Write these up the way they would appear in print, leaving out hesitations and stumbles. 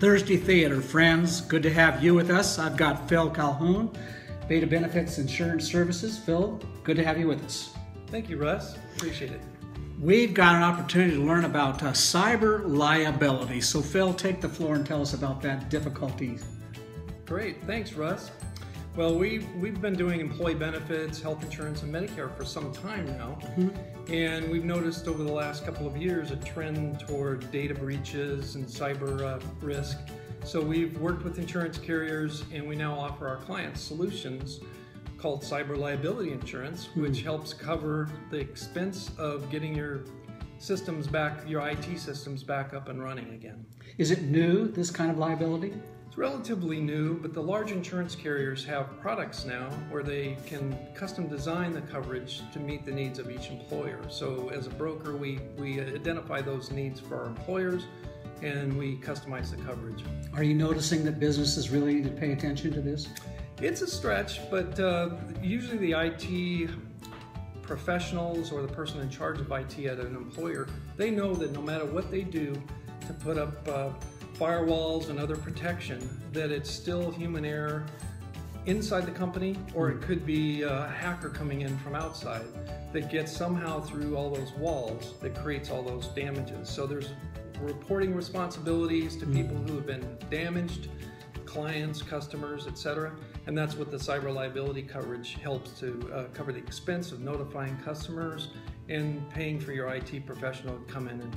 Thursday Theater, friends. Good to have you with us. I've got Phil Calhoun, Beta Benefits Insurance Services. Phil, good to have you with us. Thank you, Russ. Appreciate it. We've got an opportunity to learn about cyber liability. So Phil, take the floor and tell us about that difficulty. Great. Thanks, Russ. Well, we've been doing employee benefits, health insurance, and Medicare for some time now. And we've noticed over the last couple of years a trend toward data breaches and cyber risk. So we've worked with insurance carriers, and we now offer our clients solutions called cyber liability insurance, which helps cover the expense of getting your systems back, your IT systems back up and running again. Is it new, this kind of liability? It's relatively new, but the large insurance carriers have products now where they can custom design the coverage to meet the needs of each employer. So as a broker, we identify those needs for our employers and we customize the coverage. Are you noticing that businesses really need to pay attention to this? It's a stretch, but usually the IT professionals or the person in charge of IT at an employer, they know that no matter what they do to put up firewalls and other protection, that it's still human error inside the company, or it could be a hacker coming in from outside that gets somehow through all those walls that creates all those damages. So there's reporting responsibilities to people who have been damaged, clients, customers, etc. And that's what the cyber liability coverage helps to cover the expense of notifying customers and paying for your IT professional to come in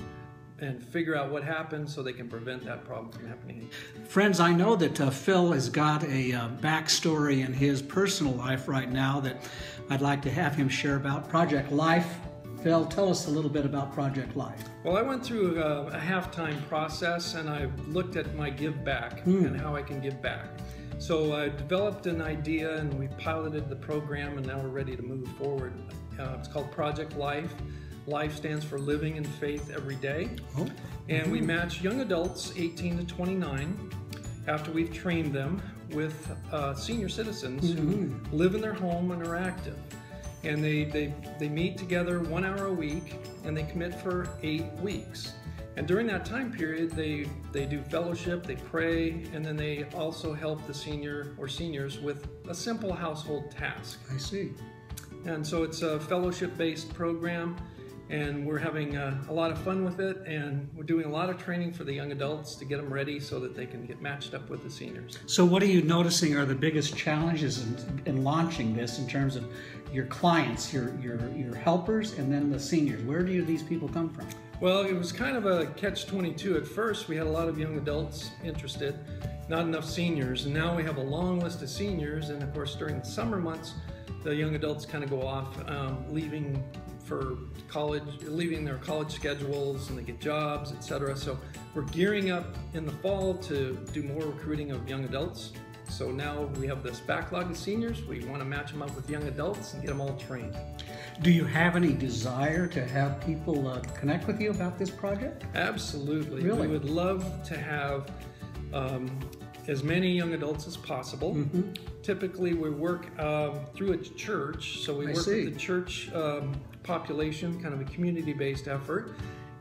and figure out what happened so they can prevent that problem from happening. Friends, I know that Phil has got a backstory in his personal life right now that I'd like to have him share about. Project L.I.F.E. Phil, tell us a little bit about Project L.I.F.E. Well, I went through a half-time process and I looked at my give back and how I can give back. So I developed an idea and we piloted the program and now we're ready to move forward. It's called Project L.I.F.E. L.I.F.E. stands for Living in Faith Every Day. And we match young adults 18 to 29 after we've trained them with senior citizens who live in their home and are active. And they meet together 1 hour a week and they commit for 8 weeks. And during that time period, they do fellowship, they pray, and then they also help the senior or seniors with a simple household task. I see. And so it's a fellowship-based program, and we're having a lot of fun with it, and we're doing a lot of training for the young adults to get them ready so that they can get matched up with the seniors. So what are you noticing are the biggest challenges in launching this in terms of your clients, your helpers, and then the seniors? Where do these people come from? Well, it was kind of a catch-22 at first. We had a lot of young adults interested, not enough seniors, and now we have a long list of seniors, and of course during the summer months, the young adults kind of go off, leaving for college, leaving their college schedules, and they get jobs, etc. So we're gearing up in the fall to do more recruiting of young adults. So now we have this backlog of seniors. We want to match them up with young adults and get them all trained. Do you have any desire to have people connect with you about this project? Absolutely. Really? We would love to have as many young adults as possible. Typically we work through a church, so we work with the church population, kind of a community-based effort,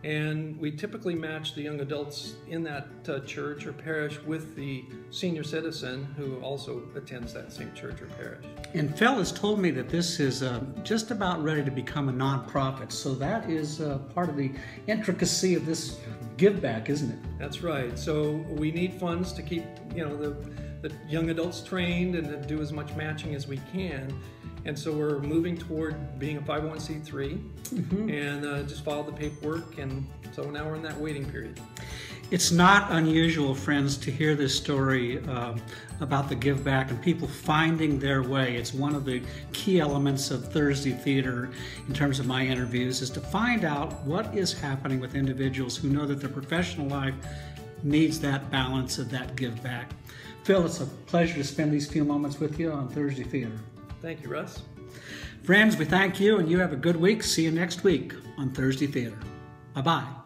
and we typically match the young adults in that church or parish with the senior citizen who also attends that same church or parish. And Phil has told me that this is just about ready to become a nonprofit, so that is part of the intricacy of this give back, isn't it? That's right. So we need funds to keep the young adults trained and to do as much matching as we can. And so we're moving toward being a 501c3 and just filed the paperwork, and so now we're in that waiting period. It's not unusual, friends, to hear this story about the give back and people finding their way. It's one of the key elements of Thursday Theater in terms of my interviews, is to find out what is happening with individuals who know that their professional life needs that balance of that give back. Phil, it's a pleasure to spend these few moments with you on Thursday Theater. Thank you, Russ. Friends, we thank you, and you have a good week. See you next week on Thursday Theater. Bye-bye.